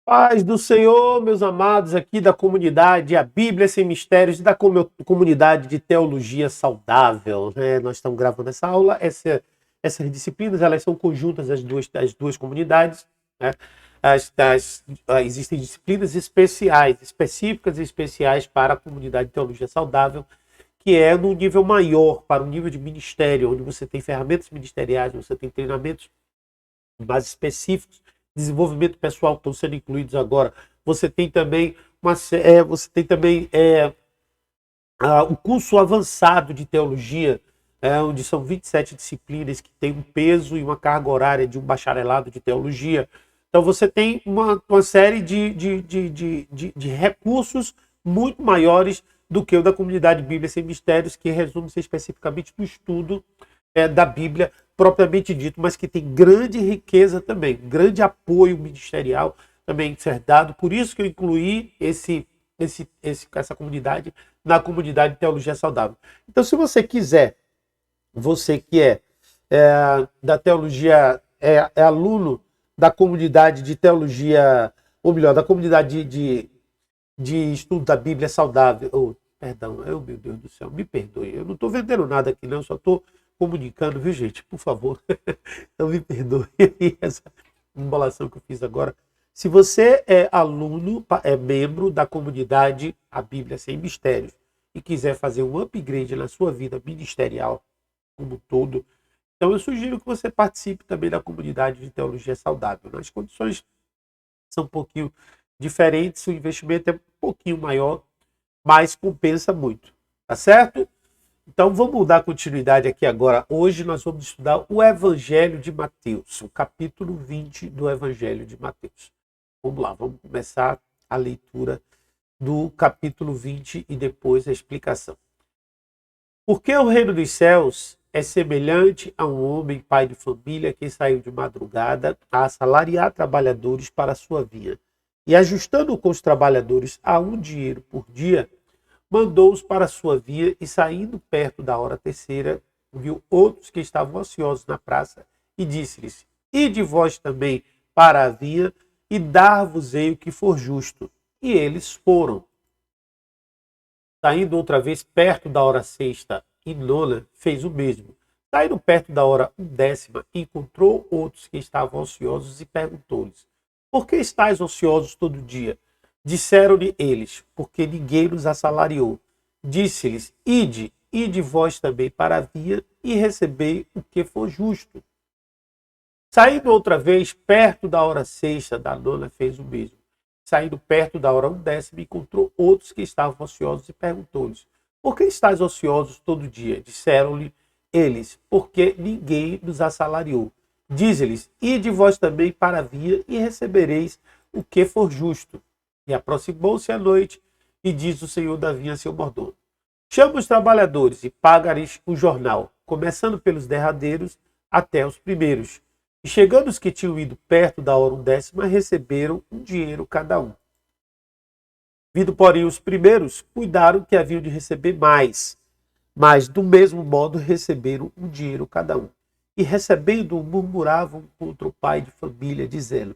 Paz do Senhor, meus amados, aqui da comunidade A Bíblia Sem Mistérios, da comunidade de Teologia Saudável, né? Nós estamos gravando essa aula, essas disciplinas, elas são conjuntas das duas comunidades, né? Existem disciplinas especiais, específicas e especiais para a comunidade de Teologia Saudável, que é no nível maior, para o nível de ministério, onde você tem ferramentas ministeriais, você tem treinamentos mais específicos, desenvolvimento pessoal estão sendo incluídos agora. Você tem também o curso avançado de teologia, onde são 27 disciplinas que tem um peso e uma carga horária de um bacharelado de teologia. Então você tem uma série de recursos muito maiores do que o da comunidade Bíblia Sem Mistérios, que resume-se especificamente no estudo da Bíblia propriamente dito, mas que tem grande riqueza também, grande apoio ministerial também ser dado. Por isso que eu incluí essa comunidade na comunidade de Teologia Saudável. Então, se você quiser, você que da teologia, é aluno da comunidade de teologia, ou melhor, da comunidade de estudo da Bíblia saudável, meu Deus do céu, me perdoe, eu não estou vendendo nada aqui não, só estou comunicando, viu gente, por favor, então me perdoe essa embolação que eu fiz agora. Se você é aluno, é membro da comunidade A Bíblia Sem Mistérios e quiser fazer um upgrade na sua vida ministerial como um todo, então eu sugiro que você participe também da comunidade de Teologia Saudável. As condições são um pouquinho diferentes, o investimento é um pouquinho maior, mas compensa muito, tá certo? Então vamos dar continuidade aqui agora. Hoje nós vamos estudar o Evangelho de Mateus, o capítulo 20 do Evangelho de Mateus. Vamos lá, vamos começar a leitura do capítulo 20 e depois a explicação. Porque o reino dos céus é semelhante a um homem, pai de família, que saiu de madrugada a assalariar trabalhadores para a sua vinha. E ajustando com os trabalhadores a dinheiro por dia, mandou-os para a sua vinha e, saindo perto da hora terceira, viu outros que estavam ociosos na praça e disse-lhes: Ide vós também para a vinha e dar-vos-ei o que for justo. E eles foram. Saindo outra vez perto da hora sexta e nona, fez o mesmo. Saindo perto da hora 10ª, encontrou outros que estavam ociosos e perguntou-lhes: Por que estáis ociosos todo dia? Disseram-lhe eles: Porque ninguém nos assalariou. Disse-lhes: Ide vós também para a vinha e recebei o que for justo. Saindo outra vez perto da hora sexta, da nona, fez o mesmo. Saindo perto da hora 10ª, encontrou outros que estavam ociosos e perguntou-lhes: Por que estáis ociosos todo dia? Disseram-lhe eles: Porque ninguém nos assalariou. Diz-lhes: Ide vós também para a vinha e recebereis o que for justo. E aproximou-se a noite, e diz o senhor da vinha a seu mordomo: Chama os trabalhadores e paga-lhes o jornal, começando pelos derradeiros até os primeiros. E chegando os que tinham ido perto da hora 10ª, receberam um dinheiro cada um. Vindo, porém, os primeiros, cuidaram que haviam de receber mais, mas do mesmo modo receberam um dinheiro cada um. E recebendo-o, murmuravam contra o pai de família, dizendo: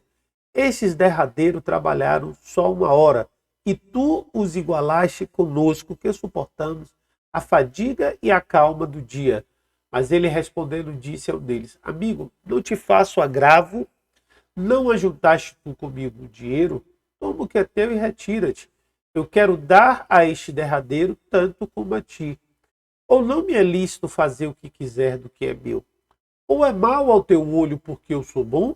Estes derradeiros trabalharam só 1 hora, e tu os igualaste conosco, que suportamos a fadiga e a calma do dia. Mas ele respondendo disse ao deles: Amigo, não te faço agravo, não ajuntaste tu comigo o dinheiro? Toma o que é teu e retira-te. Eu quero dar a este derradeiro tanto como a ti. Ou não me é lícito fazer o que quiser do que é meu? Ou é mal ao teu olho porque eu sou bom?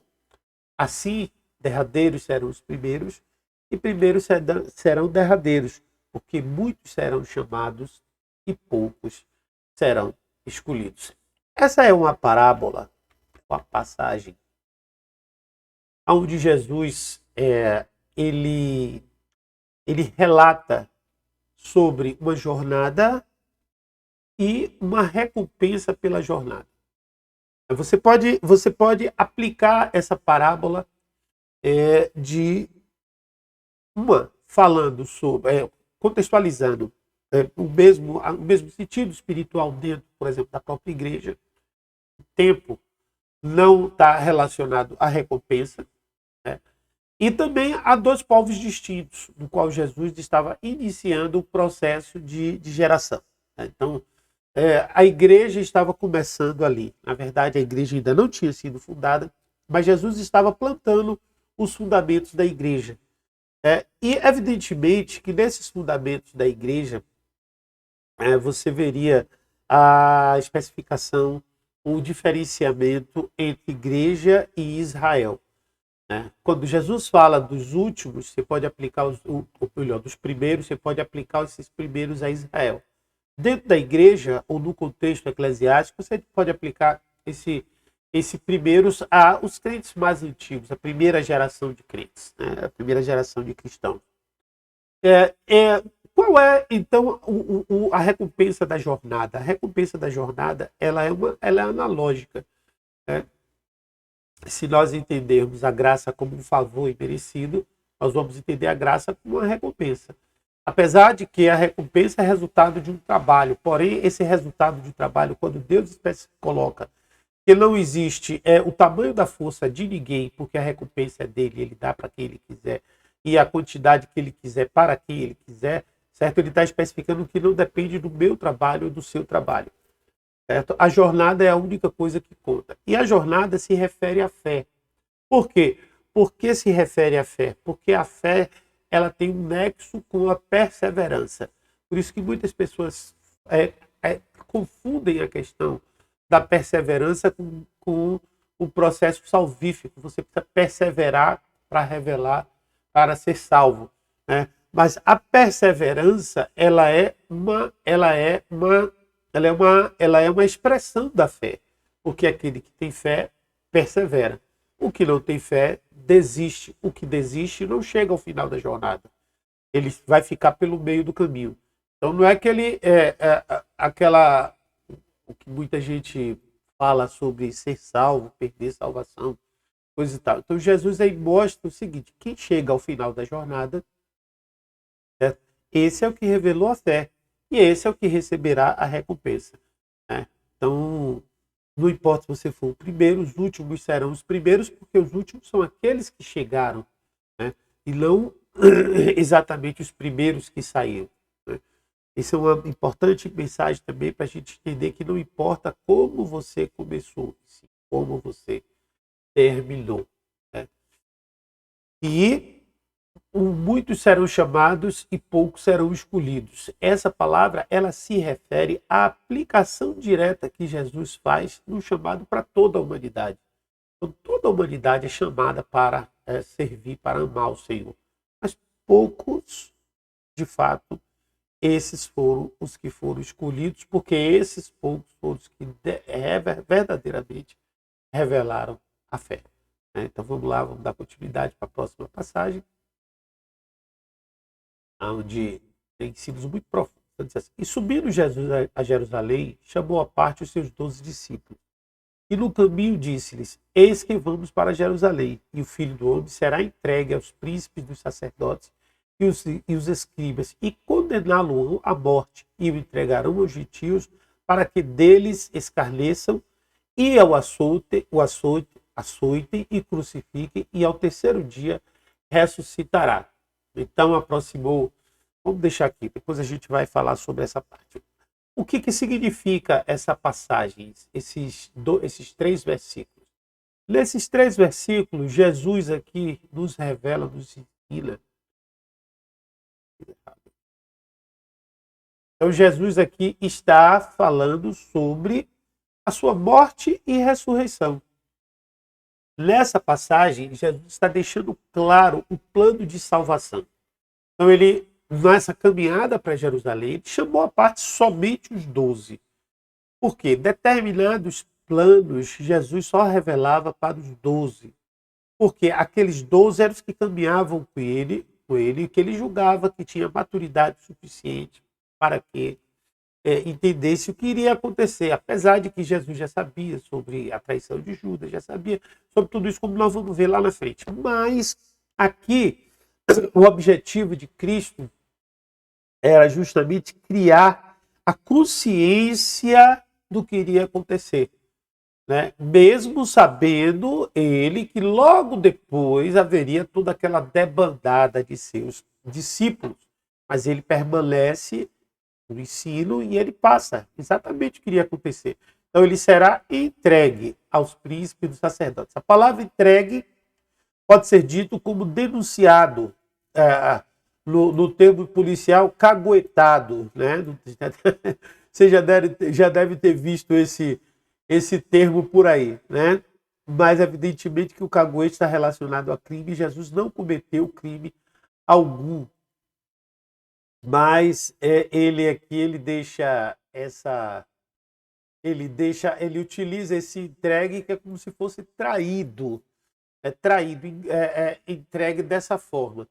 Assim, derradeiros serão os primeiros, e primeiros serão derradeiros, porque muitos serão chamados e poucos serão escolhidos. Essa é uma parábola, uma passagem, onde Jesus ele relata sobre uma jornada e uma recompensa pela jornada. Você pode aplicar essa parábola falando sobre, contextualizando o mesmo sentido espiritual dentro, por exemplo, da própria igreja. O tempo não está relacionado à recompensa, né? E também há dois povos distintos, no qual Jesus estava iniciando o processo de geração. Então, a igreja estava começando ali. Na verdade, a igreja ainda não tinha sido fundada, mas Jesus estava plantando os fundamentos da igreja. E, evidentemente, que nesses fundamentos da igreja, você veria a especificação, o diferenciamento entre igreja e Israel. Quando Jesus fala dos últimos, você pode aplicar melhor, dos primeiros, você pode aplicar esses primeiros a Israel. Dentro da igreja, ou no contexto eclesiástico, você pode aplicar esse primeiros aos crentes mais antigos, a primeira geração de crentes, né? A primeira geração de cristãos. Qual é, então, a recompensa da jornada? A recompensa da jornada ela é analógica. Né? Se nós entendermos a graça como um favor imerecido, nós vamos entender a graça como uma recompensa. Apesar de que a recompensa é resultado de um trabalho, porém, esse resultado de um trabalho, quando Deus coloca que não existe o tamanho da força de ninguém, porque a recompensa é dele, ele dá para quem ele quiser, e a quantidade que ele quiser para quem ele quiser, certo? Ele está especificando que não depende do meu trabalho ou do seu trabalho. Certo? A jornada é a única coisa que conta. E a jornada se refere à fé. Por quê? Por que se refere à fé? Porque a fé ela tem um nexo com a perseverança. Por isso que muitas pessoas confundem a questão da perseverança com o processo salvífico. Você precisa perseverar para revelar, para ser salvo. Né? Mas a perseverança ela é uma expressão da fé. Porque aquele que tem fé persevera. O que não tem fé desiste. O que desiste não chega ao final da jornada. Ele vai ficar pelo meio do caminho. Então não é que ele o que muita gente fala sobre ser salvo, perder salvação, coisa e tal. Então Jesus aí mostra o seguinte: quem chega ao final da jornada, certo? Esse é o que revelou a fé e esse é o que receberá a recompensa. Né? Então não importa se você for o primeiro, os últimos serão os primeiros, porque os últimos são aqueles que chegaram, né? E não exatamente os primeiros que saíram. Né? Isso é uma importante mensagem também para a gente entender que não importa como você começou, sim, como você terminou. Né? E muitos serão chamados e poucos serão escolhidos. Essa palavra ela se refere à aplicação direta que Jesus faz no chamado para toda a humanidade. Então, toda a humanidade é chamada para servir, para amar o Senhor. Mas poucos, de fato, esses foram os que foram escolhidos, porque esses poucos foram os que verdadeiramente revelaram a fé. Então vamos lá, vamos dar continuidade para a próxima passagem, onde tem ensinos muito profundos. Assim, e subindo Jesus a Jerusalém, chamou à parte os seus 12 discípulos. E no caminho disse-lhes: eis que vamos para Jerusalém, e o Filho do Homem será entregue aos príncipes dos sacerdotes e os escribas, e condená-lo à morte, e o entregarão aos gentios, para que deles escarneçam, e ao açoitem e crucifiquem, e ao terceiro dia ressuscitará. Então aproximou. Vamos deixar aqui, depois a gente vai falar sobre essa parte. O que significa essa passagem, esses 3 versículos? Nesses 3 versículos, Jesus aqui nos revela, nos ensina. Então Jesus aqui está falando sobre a sua morte e ressurreição. Nessa passagem, Jesus está deixando claro o plano de salvação. Então ele, nessa caminhada para Jerusalém, ele chamou à parte somente os 12. Por quê? Determinados planos Jesus só revelava para os 12. Porque aqueles 12 eram os que caminhavam com ele, que ele julgava que tinha maturidade suficiente para que entendesse o que iria acontecer. Apesar de que Jesus já sabia sobre a traição de Judas, já sabia sobre tudo isso, como nós vamos ver lá na frente. Mas aqui, o objetivo de Cristo era justamente criar a consciência do que iria acontecer. né? Mesmo sabendo ele que logo depois haveria toda aquela debandada de seus discípulos. Mas ele permanece no ensino e ele passa exatamente o que iria acontecer. Então ele será entregue aos príncipes dos sacerdotes. A palavra entregue pode ser dito como denunciado, no termo policial, caguetado, né? Você já deve ter visto esse termo por aí, né? Mas evidentemente que o caguete está relacionado a crime. Jesus não cometeu crime algum, mas ele aqui ele utiliza esse entregue que é como se fosse traído, entregue dessa forma.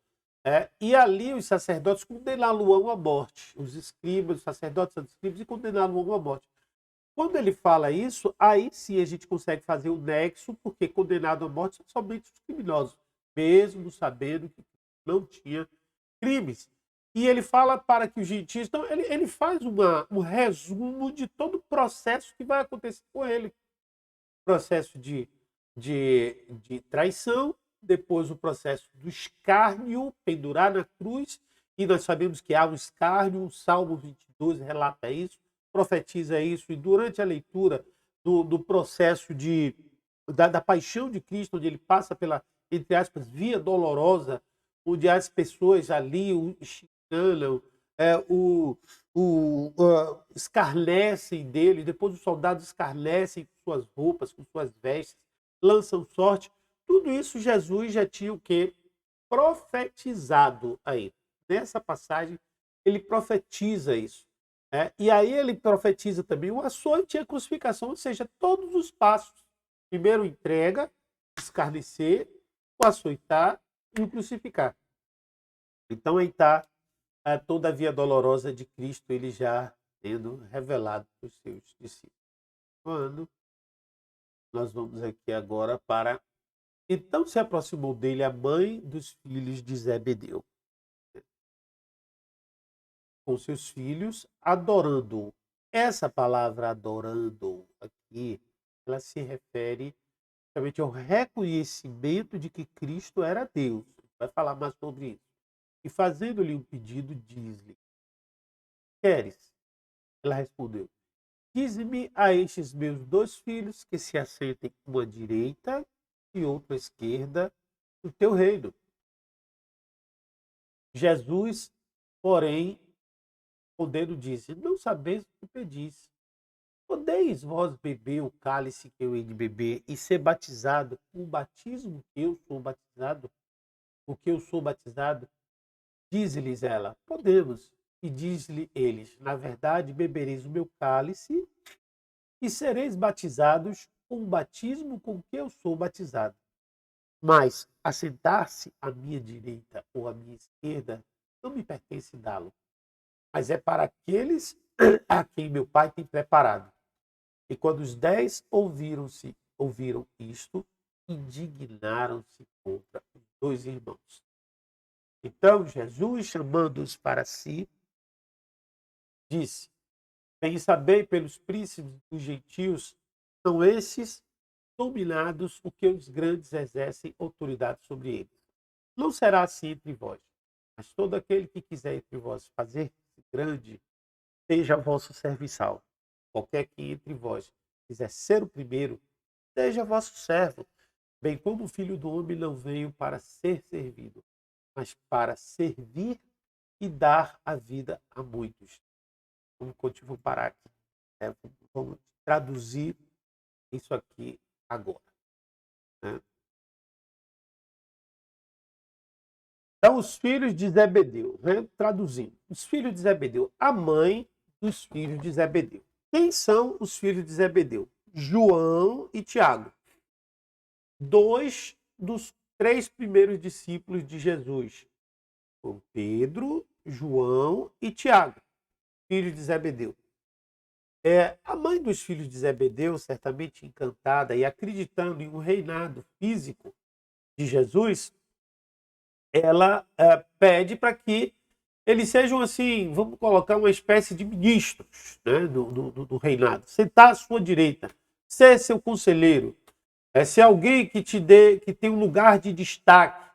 E ali os sacerdotes condenaram-o à morte, os escribas, os sacerdotes, os escribas, e condenaram-o à morte. Quando ele fala isso, aí sim a gente consegue fazer o nexo, porque condenado à morte são somente os criminosos, mesmo sabendo que não tinha crimes. E ele fala para que os gentios. Então, ele faz um resumo de todo o processo que vai acontecer com ele. Processo de traição, depois o processo do escárnio, pendurar na cruz, e nós sabemos que há um escárnio, o Salmo 22 relata isso, profetiza isso, e durante a leitura do processo da paixão de Cristo, onde ele passa pela, entre aspas, via dolorosa, onde as pessoas ali o chicanam, escarnecem dele, depois os soldados escarnecem com suas roupas, com suas vestes, lançam sorte. Tudo isso Jesus já tinha o quê? Profetizado aí. Nessa passagem, ele profetiza isso. E aí ele profetiza também o açoite e a crucificação, ou seja, todos os passos. Primeiro entrega, escarnecer, o açoitar e o crucificar. Então aí está toda a via dolorosa de Cristo, ele já tendo revelado para os seus discípulos. Quando nós vamos aqui agora para... Então se aproximou dele a mãe dos filhos de Zebedeu, com seus filhos, adorando. Essa palavra adorando aqui, ela se refere justamente ao reconhecimento de que Cristo era Deus. Vai falar mais sobre isso. E fazendo-lhe um pedido, diz-lhe: queres? Ela respondeu: dize-me a estes meus 2 filhos que se assentem uma à direita e outra à esquerda do teu reino. Jesus, porém, respondendo, disse: não sabeis o que pedis. Podeis vós beber o cálice que eu hei de beber e ser batizado com o batismo que eu sou batizado? O que eu sou batizado? Diz-lhes ela: podemos. E diz-lhe eles: na verdade, bebereis o meu cálice e sereis batizados com o batismo com que eu sou batizado. Mas assentar-se à minha direita ou à minha esquerda não me pertence dá-lo, mas é para aqueles a quem meu Pai tem preparado. E quando os 10 ouviram isto, indignaram-se contra os 2 irmãos. Então Jesus, chamando-os para si, disse: bem sabei pelos príncipes dos gentios, são esses dominados o que os grandes exercem autoridade sobre eles. Não será assim entre vós, mas todo aquele que quiser entre vós fazer-se grande, seja vosso serviçal. Qualquer que entre vós quiser ser o primeiro, seja vosso servo, bem como o Filho do Homem não veio para ser servido, mas para servir e dar a vida a muitos. Vamos parar aqui. Vamos traduzir isso aqui agora. Né? Então, os filhos de Zebedeu, né? Traduzindo, os filhos de Zebedeu, a mãe dos filhos de Zebedeu. Quem são os filhos de Zebedeu? João e Tiago. 2 dos 3 primeiros discípulos de Jesus. Pedro, João e Tiago, filhos de Zebedeu. A mãe dos filhos de Zebedeu, certamente encantada e acreditando em um reinado físico de Jesus, ela pede para que eles sejam assim, vamos colocar uma espécie de ministros, né, do reinado, sentar à sua direita. ser seu conselheiro, ser alguém que te dê, que tem um lugar de destaque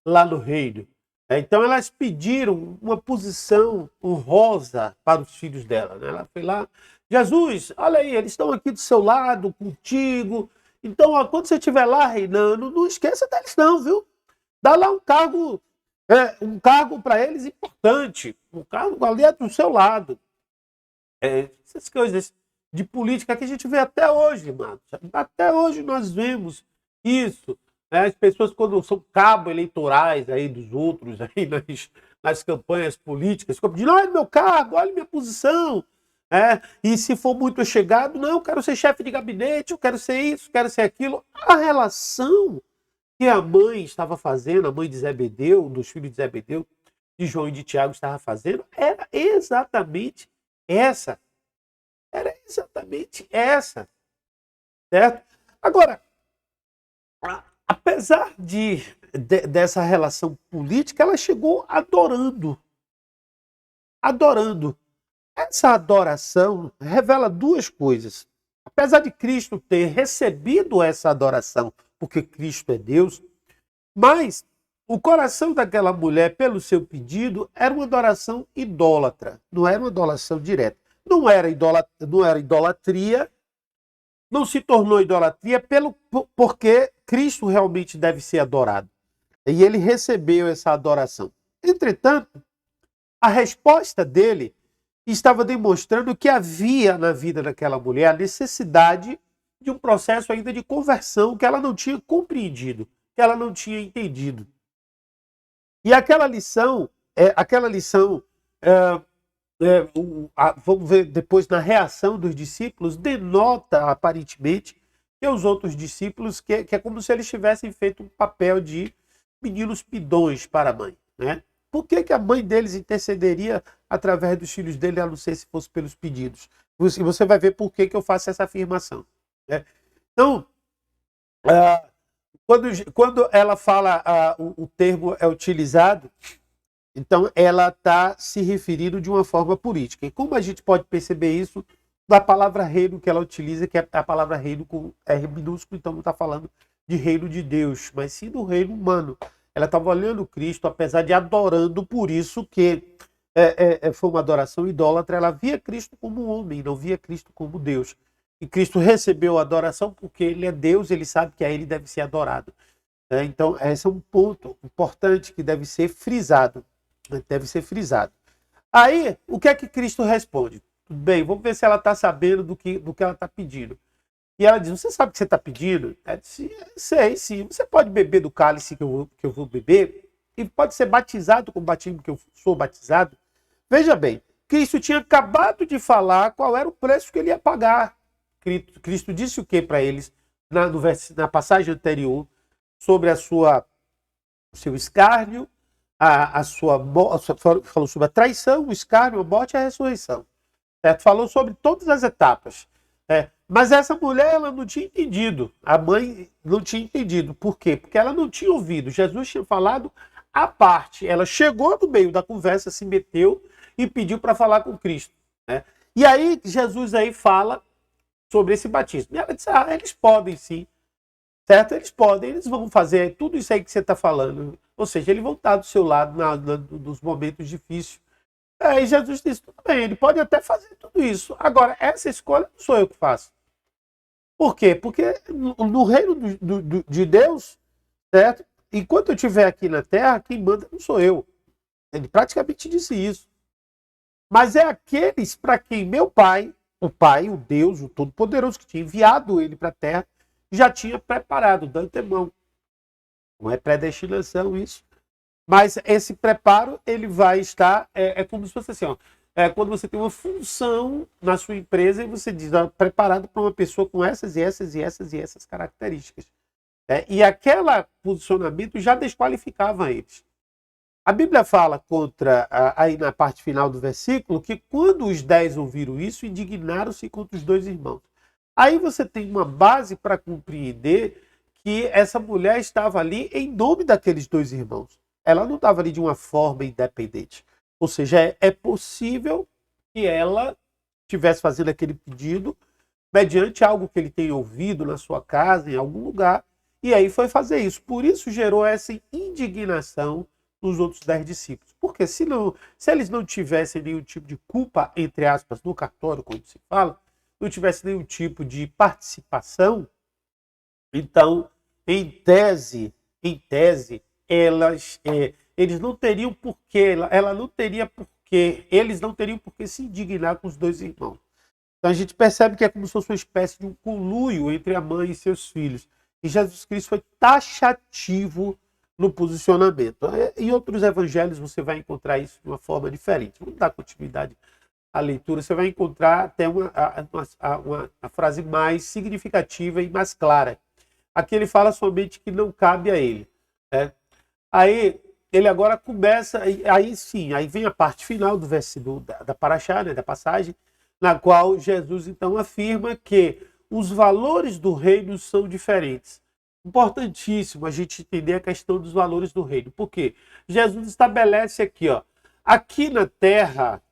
lá no reino. Então elas pediram uma posição honrosa para os filhos dela, né? Ela foi lá, Jesus, olha aí, eles estão aqui do seu lado, contigo. Então, ó, quando você estiver lá reinando, não esqueça deles não, viu? Dá lá um cargo para eles importante, um cargo ali do seu lado. Essas coisas de política que a gente vê até hoje, mano. Até hoje nós vemos isso. As pessoas, quando são cabo eleitorais aí dos outros, aí nas campanhas políticas, ficam pedindo, olha meu cargo, olha minha posição. E se for muito chegado, não, eu quero ser chefe de gabinete, eu quero ser isso, quero ser aquilo. A relação que a mãe estava fazendo, a mãe de Zebedeu, dos filhos de Zebedeu, de João e de Tiago estava fazendo, era exatamente essa. Era exatamente essa. Certo? Agora, apesar dessa relação política, ela chegou adorando. Adorando. Essa adoração revela duas coisas. Apesar de Cristo ter recebido essa adoração, porque Cristo é Deus, mas o coração daquela mulher, pelo seu pedido, era uma adoração idólatra, não era uma adoração direta. Não era idolatria, não se tornou idolatria porque Cristo realmente deve ser adorado. E ele recebeu essa adoração. Entretanto, a resposta dele estava demonstrando que havia na vida daquela mulher a necessidade de um processo ainda de conversão que ela não tinha compreendido, que ela não tinha entendido. E aquela lição, vamos ver depois na reação dos discípulos, denota aparentemente que os outros discípulos, que é como se eles tivessem feito um papel de meninos pidões para a mãe, né? Por que a mãe deles intercederia através dos filhos dele, a não ser se fosse pelos pedidos? E você vai ver por que eu faço essa afirmação, né? Então, quando ela fala, o termo é utilizado, então ela está se referindo de uma forma política. E como a gente pode perceber isso da palavra reino que ela utiliza, que é a palavra reino com R minúsculo, então não está falando de reino de Deus, mas sim do reino humano. Ela estava olhando Cristo, apesar de adorando, por isso que foi uma adoração idólatra. Ela via Cristo como um homem, não via Cristo como Deus. E Cristo recebeu a adoração porque ele é Deus, ele sabe que a ele deve ser adorado. Então, esse é um ponto importante que deve ser frisado. Deve ser frisado. Aí, o que é que Cristo responde? Tudo bem, vamos ver se ela está sabendo do que ela está pedindo. E ela diz, você sabe o que você está pedindo? Ela disse, sei, sim. Você pode beber do cálice que eu vou beber? E pode ser batizado com o batismo que eu sou batizado? Veja bem, Cristo tinha acabado de falar qual era o preço que ele ia pagar. Cristo disse o que para eles na passagem anterior sobre o seu escárnio, falou sobre a traição, o escárnio, a morte e a ressurreição. Certo? Falou sobre todas as etapas. Mas essa mulher, ela não tinha entendido. A mãe não tinha entendido. Por quê? Porque ela não tinha ouvido. Jesus tinha falado à parte. Ela chegou no meio da conversa, se meteu e pediu para falar com Cristo. Né? E aí, Jesus aí fala sobre esse batismo. E ela disse, eles podem sim. Certo? Eles podem, eles vão fazer tudo isso aí que você está falando. Ou seja, eles vão estar do seu lado nos momentos difíceis. E Jesus disse, tudo bem, ele pode até fazer tudo isso. Agora, essa escolha não sou eu que faço. Por quê? Porque no reino de Deus, certo? Enquanto eu estiver aqui na terra, quem manda não sou eu. Ele praticamente disse isso. Mas é aqueles para quem meu Pai, o Deus, o Todo-Poderoso, que tinha enviado ele para a terra, já tinha preparado de antemão. Não é predestinação isso. Mas esse preparo, ele vai estar, como se fosse assim, ó, quando você tem uma função na sua empresa e você diz, preparado para uma pessoa com essas e essas e essas e essas características. E aquele posicionamento já desqualificava eles. A Bíblia fala aí na parte final do versículo, que quando os 10 ouviram isso, indignaram-se contra os 2 irmãos. Aí você tem uma base para compreender que essa mulher estava ali em nome daqueles 2 irmãos. Ela não estava ali de uma forma independente. Ou seja, é possível que ela estivesse fazendo aquele pedido, mediante algo que ele tem ouvido na sua casa, em algum lugar, e aí foi fazer isso. Por isso gerou essa indignação nos outros 10 discípulos. Porque se eles não tivessem nenhum tipo de culpa, entre aspas, no cartório, como se fala, não tivesse nenhum tipo de participação, então, em tese, eles não teriam porquê, ela não teria porquê, eles não teriam porquê se indignar com os dois irmãos. Então a gente percebe que é como se fosse uma espécie de um conluio entre a mãe e seus filhos. E Jesus Cristo foi taxativo no posicionamento. Em outros evangelhos você vai encontrar isso de uma forma diferente. Vamos dar continuidade à leitura, você vai encontrar até uma frase mais significativa e mais clara. Aqui ele fala somente que não cabe a ele. Né? Aí ele agora começa, aí sim, aí vem a parte final do versículo da Paraxá, né, da passagem, na qual Jesus então afirma que os valores do reino são diferentes. Importantíssimo a gente entender a questão dos valores do reino. Por quê? Jesus estabelece aqui, ó, aqui na terra,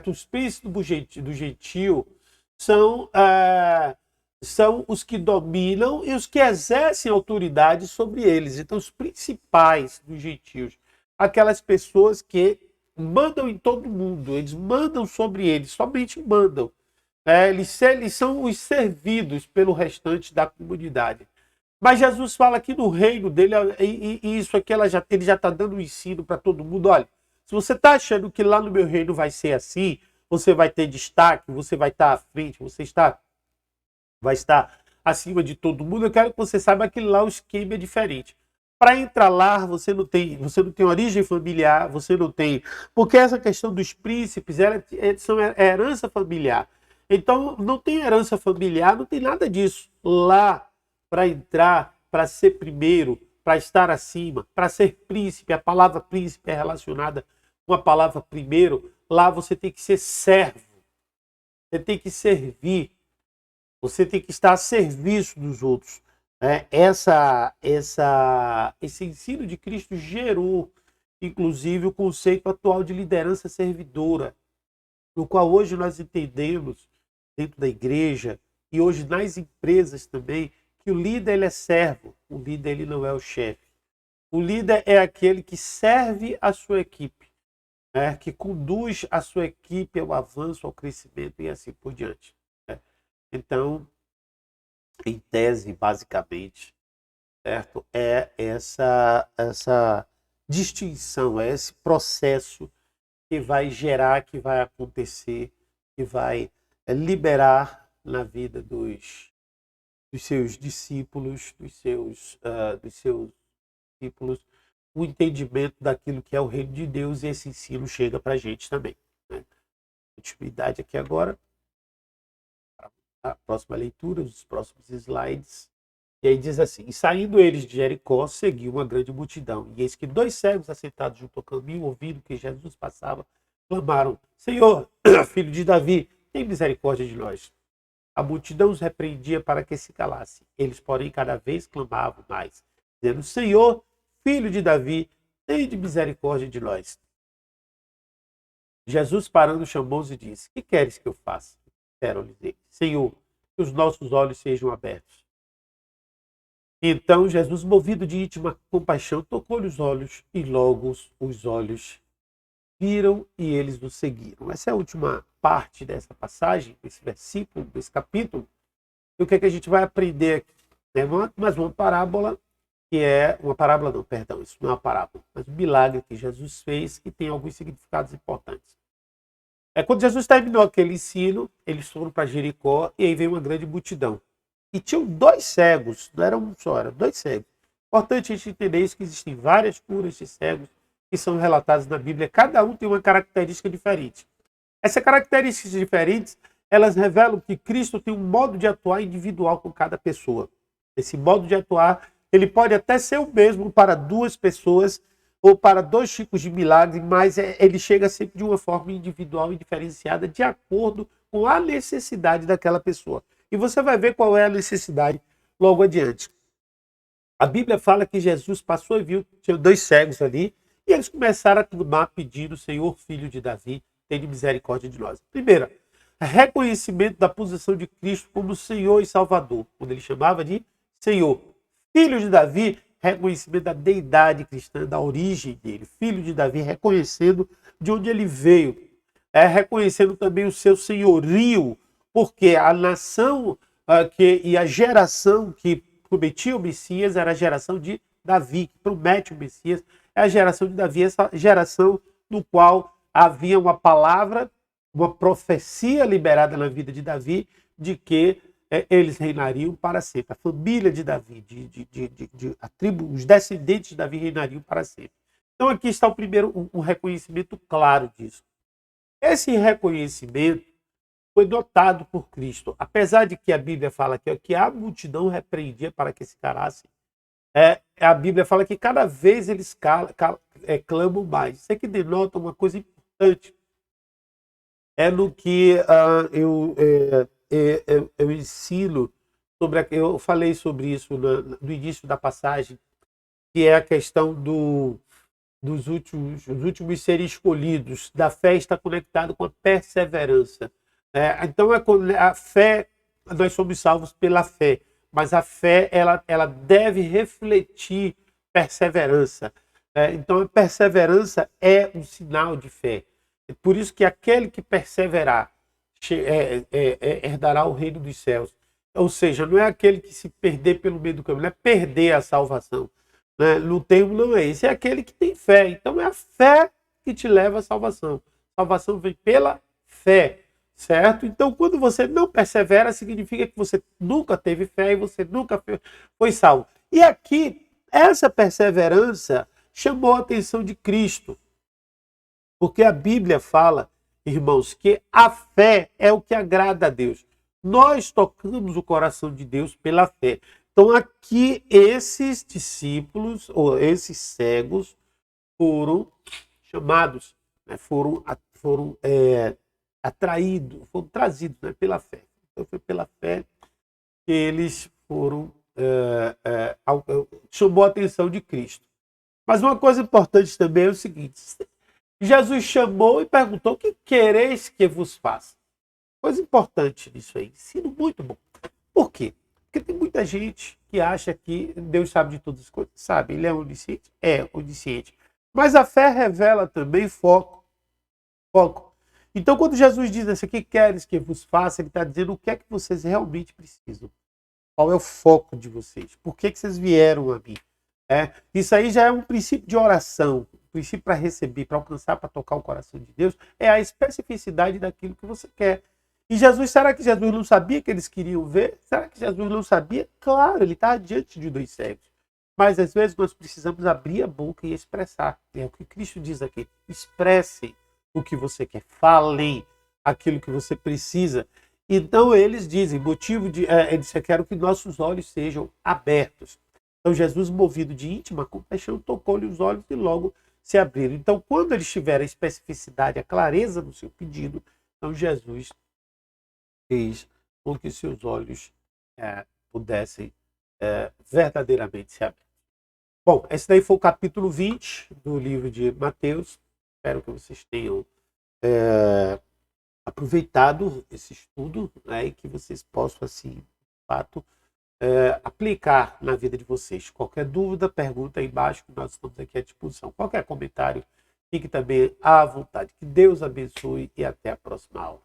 os príncipes do gentio são os que dominam e os que exercem autoridade sobre eles. Então, os principais dos gentios, aquelas pessoas que mandam em todo mundo, eles mandam sobre eles, somente mandam. Eles são os servidos pelo restante da comunidade. Mas Jesus fala aqui no reino dele, e isso aqui ele já está dando um ensino para todo mundo. Olha, se você está achando que lá no meu reino vai ser assim, você vai ter destaque, você vai estar à frente, vai estar acima de todo mundo, eu quero que você saiba que lá o esquema é diferente. Para entrar lá, você não tem origem familiar, você não tem... Porque essa questão dos príncipes é herança familiar. Então, não tem herança familiar, não tem nada disso. Lá, para entrar, para ser primeiro, para estar acima, para ser príncipe, a palavra príncipe é relacionada com a palavra primeiro, lá você tem que ser servo, você tem que servir, você tem que estar a serviço dos outros. Esse ensino de Cristo gerou, inclusive, o conceito atual de liderança servidora, no qual hoje nós entendemos, dentro da igreja e hoje nas empresas também, que o líder ele é servo, o líder ele não é o chefe. O líder é aquele que serve a sua equipe, que conduz a sua equipe ao avanço, ao crescimento e assim por diante. Então, em tese, basicamente, certo? É essa distinção, é esse processo que vai gerar, que vai acontecer, que vai liberar na vida dos seus discípulos, dos seus discípulos, o entendimento daquilo que é o reino de Deus, e esse ensino chega para a gente também. Né? Continuidade aqui agora. A próxima leitura, os próximos slides. E aí diz assim: e saindo eles de Jericó, seguiu uma grande multidão. E eis que 2 cegos assentados junto ao caminho, ouvindo que Jesus passava, clamaram: Senhor, filho de Davi, tem misericórdia de nós. A multidão os repreendia para que se calassem. Eles, porém, cada vez clamavam mais, dizendo: Senhor, filho de Davi, tem de misericórdia de nós. Jesus, parando, chamou-os e disse: que queres que eu faça? Disseram-lhe eles: Senhor, que os nossos olhos sejam abertos. Então Jesus, movido de íntima compaixão, tocou-lhe os olhos, e logo os olhos viram e eles o seguiram. Essa é a última parte dessa passagem, desse versículo, desse capítulo. E o que é que a gente vai aprender aqui? Mas uma parábola, que é... Uma parábola não, perdão, isso não é uma parábola, mas um milagre que Jesus fez, que tem alguns significados importantes. Quando Jesus terminou aquele ensino, eles foram para Jericó e aí veio uma grande multidão. E tinham 2 cegos, não era um só, eram 2 cegos. Importante a gente entender isso, que existem várias curas de cegos que são relatadas na Bíblia. Cada um tem uma característica diferente. Essas características diferentes, elas revelam que Cristo tem um modo de atuar individual com cada pessoa. Esse modo de atuar, ele pode até ser o mesmo para 2 pessoas, ou para 2 tipos de milagres, mas ele chega sempre de uma forma individual e diferenciada, de acordo com a necessidade daquela pessoa. E você vai ver qual é a necessidade logo adiante. A Bíblia fala que Jesus passou e viu que tinha 2 cegos ali, e eles começaram a clamar pedindo: Senhor, filho de Davi, tenha misericórdia de nós. Primeira, reconhecimento da posição de Cristo como Senhor e Salvador, quando ele chamava de Senhor. Filho de Davi, reconhecimento da deidade cristã, da origem dele. Filho de Davi, reconhecendo de onde ele veio. Reconhecendo também o seu senhorio, porque a nação e a geração que prometia o Messias era a geração de Davi, que promete o Messias, é a geração de Davi, essa geração no qual havia uma palavra, uma profecia liberada na vida de Davi, de que eles reinariam para sempre. A família de Davi, a tribo, os descendentes de Davi reinariam para sempre. Então aqui está o primeiro, um reconhecimento claro disso. Esse reconhecimento foi notado por Cristo. Apesar de que a Bíblia fala que a multidão repreendia para que se calassem, a Bíblia fala que cada vez eles clamam mais. Isso aqui denota uma coisa importante. É no que eu ensino sobre. Eu falei sobre isso no início da passagem, que é a questão dos últimos serem escolhidos, da fé está conectado com a perseverança. Então, a fé, nós somos salvos pela fé, mas a fé ela deve refletir perseverança. Então, a perseverança é um sinal de fé. É por isso que aquele que perseverar herdará o reino dos céus. Ou seja, não é aquele que se perder pelo meio do caminho, não é perder a salvação. No termo não é esse, é aquele que tem fé. Então é a fé que te leva à salvação. A salvação vem pela fé, certo? Então quando você não persevera, significa que você nunca teve fé e você nunca foi salvo. E aqui, essa perseverança chamou a atenção de Cristo. Porque a Bíblia fala, irmãos, que a fé é o que agrada a Deus. Nós tocamos o coração de Deus pela fé. Então aqui esses discípulos, ou esses cegos, foram chamados, foram atraídos, foram trazidos pela fé. Então foi pela fé que eles foram, chamou a atenção de Cristo. Mas uma coisa importante também é o seguinte, Jesus chamou e perguntou, o que quereis que vos faça? Coisa importante nisso aí, ensino muito bom. Por quê? Porque tem muita gente que acha que Deus sabe de todas as coisas. Sabe, ele é onisciente? É onisciente. Mas a fé revela também foco. Então, quando Jesus diz assim, o que queres que vos faça, ele está dizendo o que é que vocês realmente precisam. Qual é o foco de vocês? Por que vocês vieram a mim? Isso aí já é um princípio de oração. Um princípio para receber, para alcançar, para tocar o coração de Deus. É a especificidade daquilo que você quer. E Jesus, será que Jesus não sabia que eles queriam ver? Será que Jesus não sabia? Claro, ele está diante de dois cegos. Mas às vezes nós precisamos abrir a boca e expressar. É o que Cristo diz aqui. Expressem o que você quer. Falem aquilo que você precisa. Então eles dizem, eles querem que nossos olhos sejam abertos. Então Jesus, movido de íntima compaixão, tocou-lhe os olhos e logo se abriram. Então quando eles tiveram a especificidade, a clareza do seu pedido, então Jesus fez com que seus olhos pudessem verdadeiramente se abrir. Bom, esse daí foi o capítulo 20 do livro de Mateus. Espero que vocês tenham aproveitado esse estudo, e que vocês possam, assim, de fato, aplicar na vida de vocês. Qualquer dúvida, pergunta aí embaixo, que nós estamos aqui à disposição. Qualquer comentário, fique também à vontade. Que Deus abençoe e até a próxima aula.